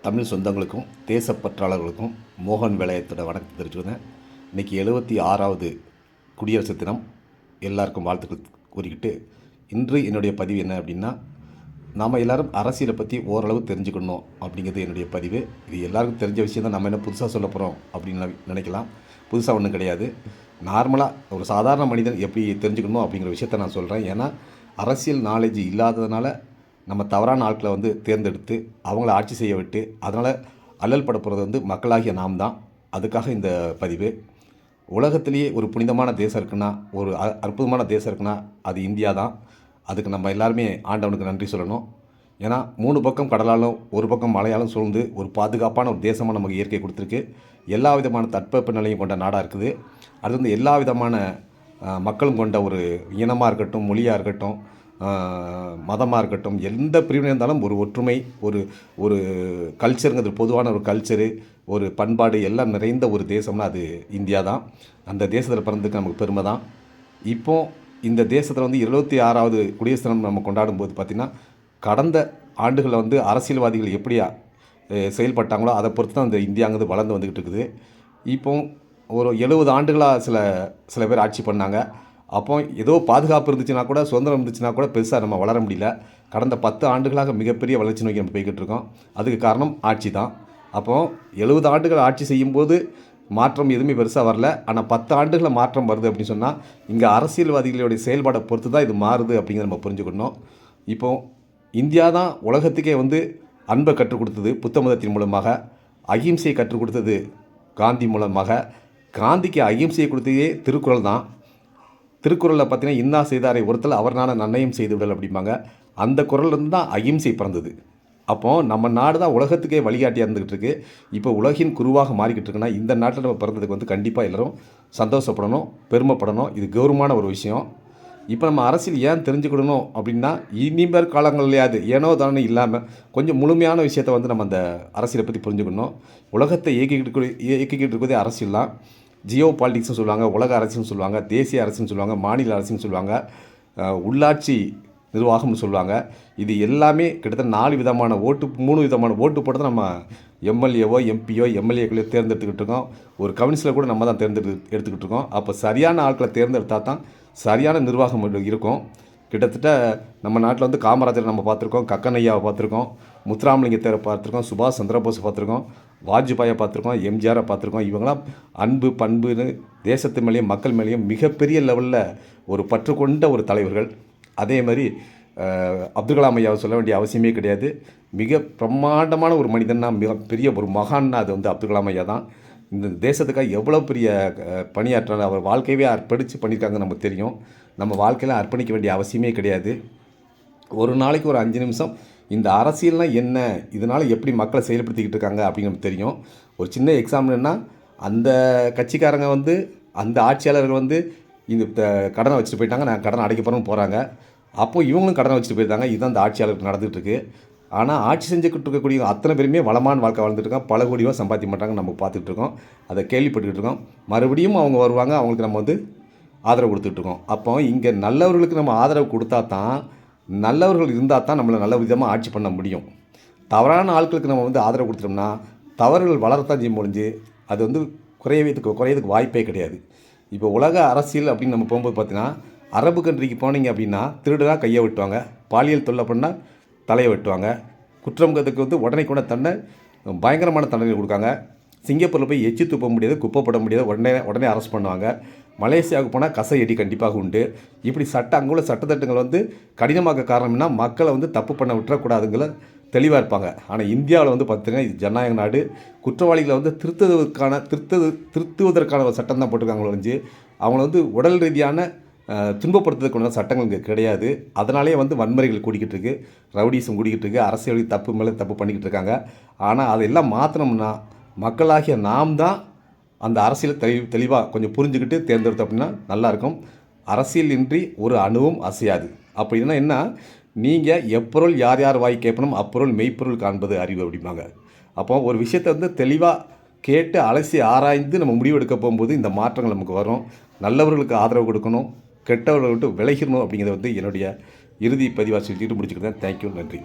தமிழ் சொந்தங்களுக்கும் தேசப்பற்றாளர்களுக்கும் மோகன் வேலாயத்தோட வணக்கம் தெரிவிச்சுக்கிறேன். இன்றைக்கி 76வது குடியரசு தினம். எல்லாருக்கும் வாழ்த்துக்கள் கூறிக்கிட்டு, இன்று என்னுடைய பதிவு என்ன அப்படின்னா, நாம் எல்லோரும் அரசியலை பற்றி ஓரளவு தெரிஞ்சுக்கணும் அப்படிங்கிறது என்னுடைய பதிவு. இது எல்லாருக்கும் தெரிஞ்ச விஷயம் தான். நம்ம என்ன புதுசாக சொல்ல போகிறோம் அப்படின்னு நினைக்கலாம். புதுசாக ஒன்றும் கிடையாது. நார்மலாக ஒரு சாதாரண மனிதன் எப்படி தெரிஞ்சுக்கணும் அப்படிங்கிற விஷயத்த நான் சொல்கிறேன். ஏன்னா அரசியல் நாலேஜ் இல்லாததுனால நம்ம தவறான ஆட்களை தேர்ந்தெடுத்து அவங்கள ஆட்சி செய்ய விட்டு அதனால் அல்லல் பட போகிறது மக்களாகிய நாம் தான். அதுக்காக இந்த பதிவு. உலகத்திலேயே ஒரு புனிதமான தேசம் இருக்குன்னா, ஒரு அற்புதமான தேசம் இருக்குன்னா அது இந்தியா தான். அதுக்கு நம்ம எல்லாருமே ஆண்டவனுக்கு நன்றி சொல்லணும். ஏன்னா 3 பக்கம் கடலாலும் 1 பக்கம் மலையாலும் சூழ்ந்து ஒரு பாதுகாப்பான ஒரு தேசமாக நமக்கு இயற்கை கொடுத்துருக்கு. எல்லா விதமான தட்பவெப்ப நிலையும் கொண்ட நாடாக இருக்குது. அது எல்லா விதமான மக்களும் கொண்ட ஒரு இனமாக இருக்கட்டும், மொழியாக இருக்கட்டும், மதமாக இருக்கட்டும், எந்த பிரிவினை இருந்தாலும் ஒரு ஒற்றுமை, ஒரு கல்ச்சருங்கிறது பொதுவான ஒரு கல்ச்சரு, ஒரு பண்பாடு எல்லாம் நிறைந்த ஒரு தேசம்னா அது இந்தியா தான். அந்த தேசத்தில் பிறந்ததுக்கு நமக்கு பெருமை தான். இப்போது இந்த தேசத்தில் 26வது குடியரசு தினம் நம்ம கொண்டாடும் போது பார்த்திங்கன்னா, கடந்த ஆண்டுகளில் அரசியல்வாதிகள் எப்படி செயல்பட்டாங்களோ அதை பொறுத்து தான் இந்த இந்தியாங்கிறது வளர்ந்து வந்துக்கிட்டு இருக்குது. இப்போ ஒரு 70 ஆண்டுகளாக சில பேர் ஆட்சி பண்ணாங்க. அப்போ ஏதோ பாதுகாப்பு இருந்துச்சுன்னா கூட, சுதந்திரம் இருந்துச்சுன்னா கூட பெருசாக நம்ம வளர முடியல. கடந்த 10 ஆண்டுகளாக மிகப்பெரிய வளர்ச்சி நோக்கி நம்ம போய்கிட்டு இருக்கோம். அதுக்கு காரணம் ஆட்சி தான். அப்போது 70 ஆண்டுகள் ஆட்சி செய்யும்போது மாற்றம் எதுவுமே பெருசாக வரல. ஆனால் 10 ஆண்டுகளில் மாற்றம் வருது அப்படின்னு சொன்னால், இங்கே அரசியல்வாதிகளுடைய செயல்பாடை பொறுத்து தான் இது மாறுது அப்படிங்கிறத நம்ம புரிஞ்சுக்கணும். இப்போது இந்தியா தான் உலகத்துக்கே அன்பை கற்றுக் கொடுத்தது புத்த மதத்தின் மூலமாக, அகிம்சையை கற்றுக் கொடுத்தது காந்தி மூலமாக. காந்திக்கு அகிம்சையை கொடுத்ததே திருக்குறள் தான். திருக்குறளில் பார்த்தீங்கன்னா, இன்னா செய்தாரை ஒருத்தல் அவர்னால நன்னயம் செய்து விடல் அப்படிம்பாங்க. அந்த குறள்லேருந்து தான் அகிம்சை பிறந்தது. அப்போது நம்ம நாடு தான் உலகத்துக்கே வழிகாட்டியாக இருந்துக்கிட்டு இருக்குது. இப்போ உலகின் குருவாக மாறிக்கிட்டு இருக்குன்னா, இந்த நாட்டில் நம்ம பிறந்ததுக்கு கண்டிப்பாக எல்லோரும் சந்தோஷப்படணும், பெருமைப்படணும். இது கௌரவமான ஒரு விஷயம். இப்போ நம்ம அரசியல் ஏன் தெரிஞ்சுக்கிடணும் அப்படின்னா, இனிமேல் காலங்கள்லையாவது ஏனோ தானே இல்லாமல் கொஞ்சம் முழுமையான விஷயத்தை நம்ம அந்த அரசியலை பற்றி புரிஞ்சுக்கணும். உலகத்தை இயக்கிக்கிட்டு இருக்கிறதே அரசியல் தான். ஜியோ பாலிட்டிக்ஸ்னு சொல்லுவாங்க, உலக அரசுன்னு சொல்லுவாங்க, தேசிய அரசுன்னு சொல்லுவாங்க, மாநில அரசுன்னு சொல்லுவாங்க, உள்ளாட்சி நிர்வாகம்னு சொல்லுவாங்க. இது எல்லாமே கிட்டத்தட்ட 3 விதமான ஓட்டு போட்டு தான் நம்ம எம்எல்ஏவோ எம்பியோ எம்எல்ஏக்களையோ தேர்ந்தெடுத்துக்கிட்டு இருக்கோம். ஒரு கவுன்சிலர் கூட நம்ம தான் எடுத்துக்கிட்டு இருக்கோம். அப்போ சரியான ஆட்களை தேர்ந்தெடுத்தால் தான் சரியான நிர்வாகம் இருக்கும். கிட்டத்தட்ட நம்ம நாட்டில் காமராஜரை நம்ம பார்த்துருக்கோம், கக்கனையாவை பார்த்துருக்கோம், முத்துராமலிங்கத்தை பார்த்துருக்கோம், சுபாஷ் சந்திரபோஸை பார்த்துருக்கோம், வாஜ்பாயை பார்த்துருக்கோம், எம்ஜிஆரை பார்த்துருக்கோம். இவங்களாம் அன்பு பண்புன்னு தேசத்து மேலேயும் மக்கள் மேலேயும் மிகப்பெரிய லெவலில் ஒரு பற்று கொண்ட ஒரு தலைவர்கள். அதே மாதிரி அப்துல் கலாம் ஐயாவை சொல்ல வேண்டிய அவசியமே கிடையாது. மிக பிரம்மாண்டமான ஒரு மனிதன்னா, மிகப்பெரிய ஒரு மகான்னா அது அப்துல் கலாம் ஐயா தான். இந்த தேசத்துக்காக எவ்வளோ பெரிய பணியாற்ற அவர் வாழ்க்கையவே அர்ப்பணித்து பண்ணியிருக்காங்க நமக்கு தெரியும். நம்ம வாழ்க்கையில் அர்ப்பணிக்க வேண்டிய அவசியமே கிடையாது. ஒரு நாளைக்கு ஒரு 5 நிமிஷம் இந்த அரசியல்னால் என்ன, இதனால் எப்படி மக்களை செயல்படுத்திக்கிட்டு இருக்காங்க அப்படிங்கிறது தெரியும். ஒரு சின்ன எக்ஸாம்பிள்னா, அந்த கட்சிக்காரங்க அந்த ஆட்சியாளர்கள் இந்த கடனை வச்சுட்டு போயிட்டாங்க, நான் கடனை அடைக்க போகிறோன்னு போகிறாங்க. அப்போது இவங்களும் கடனை வச்சுட்டு போயிருந்தாங்க. இதுதான் அந்த ஆட்சியாளருக்கு நடந்துகிட்ருக்கு. ஆனால் ஆட்சி செஞ்சுக்கிட்டு இருக்கக்கூடிய அத்தனை பேருமே வளமான வாழ்க்கை வாழ்ந்துட்டு இருக்காங்க. பல கோடி ரூபா சம்பாதிக்க மாட்டாங்க. நம்ம பார்த்துட்டு இருக்கோம், அதை கேள்விப்பட்டுக்கிட்டு இருக்கோம். மறுபடியும் அவங்க வருவாங்க, அவங்களுக்கு நம்ம ஆதரவு கொடுத்துட்டு இருக்கோம். அப்போ இங்கே நல்லவர்களுக்கு நம்ம ஆதரவு கொடுத்தா தான், நல்லவர்கள் இருந்தால் தான் நம்மளை நல்ல விதமாக ஆட்சி பண்ண முடியும். தவறான ஆட்களுக்கு நம்ம ஆதரவு கொடுத்துட்டோம்னா தவறுகள் வளரத்தான் செய்ய முடிஞ்சு அது குறையதுக்கு வாய்ப்பே கிடையாது. இப்போ உலக அரசியல் அப்படின்னு நம்ம போகும்போது பார்த்தீங்கன்னா, அரபு கண்ட்ரிக்கு போனீங்க அப்படின்னா திருடுனா கையை வெட்டுவாங்க, பாலியல் தொல்லை பண்ணால் தலையை வெட்டுவாங்க, குற்றம்ங்கிறதுக்கு உடனே கூட பயங்கரமான தண்டனை கொடுக்காங்க. சிங்கப்பூரில் போய் எச்சி துப்ப முடியாது, குப்பை போட முடியாது, உடனே அரெஸ்ட் பண்ணுவாங்க. மலேசியாவுக்கு போனால் கசையடி கண்டிப்பாக உண்டு. இப்படி அங்குள்ள சட்டத்திட்டங்கள் கடினமாக காரணம்னா மக்களை தப்பு பண்ண விட்டுறக்கூடாதுங்கிற தெளிவாக இருப்பாங்க. ஆனால் இந்தியாவில் பார்த்தீங்கன்னா, இது ஜனநாயக நாடு. குற்றவாளிகளை திருத்துவதற்கான ஒரு சட்டம் தான் போட்டிருக்காங்களோ ஒழிஞ்சு அவங்கள உடல் ரீதியான துன்பப்படுத்துறதுக்கு சட்டங்கள் இங்கே கிடையாது. அதனாலே வன்முறைகள் கூடிக்கிட்டு இருக்குது, ரவுடிசம் கூடிக்கிட்டு இருக்குது, அரசியல் தப்பு மேலே தப்பு பண்ணிக்கிட்டு இருக்காங்க. ஆனால் அதெல்லாம் மாற்றணும்னா மக்களாகிய நாம் தான் அந்த அரசியலை தெளிவாக கொஞ்சம் புரிஞ்சுக்கிட்டு தேர்ந்தெடுத்தோம் அப்படின்னா நல்லாயிருக்கும். அரசியல் இன்றி ஒரு அணுவும் அசையாது. அப்படின்னா என்ன, நீங்கள் எப்பொருள் யார் யார் வாய் கேட்பணும் அப்பொருள் மெய்ப்பொருள் காண்பது அறிவு அப்படிம்பாங்க. அப்போ ஒரு விஷயத்தை தெளிவாக கேட்டு அலசி ஆராய்ந்து நம்ம முடிவெடுக்க போகும்போது இந்த மாற்றங்கள் நமக்கு வரும். நல்லவர்களுக்கு ஆதரவு கொடுக்கணும், கெட்டவர்களை விட்டு விலகிடணும் அப்படிங்கிறத என்னுடைய இறுதி பதிவாக சொல்லிட்டு முடிச்சுக்கிறேன். தேங்க்யூ, நன்றி.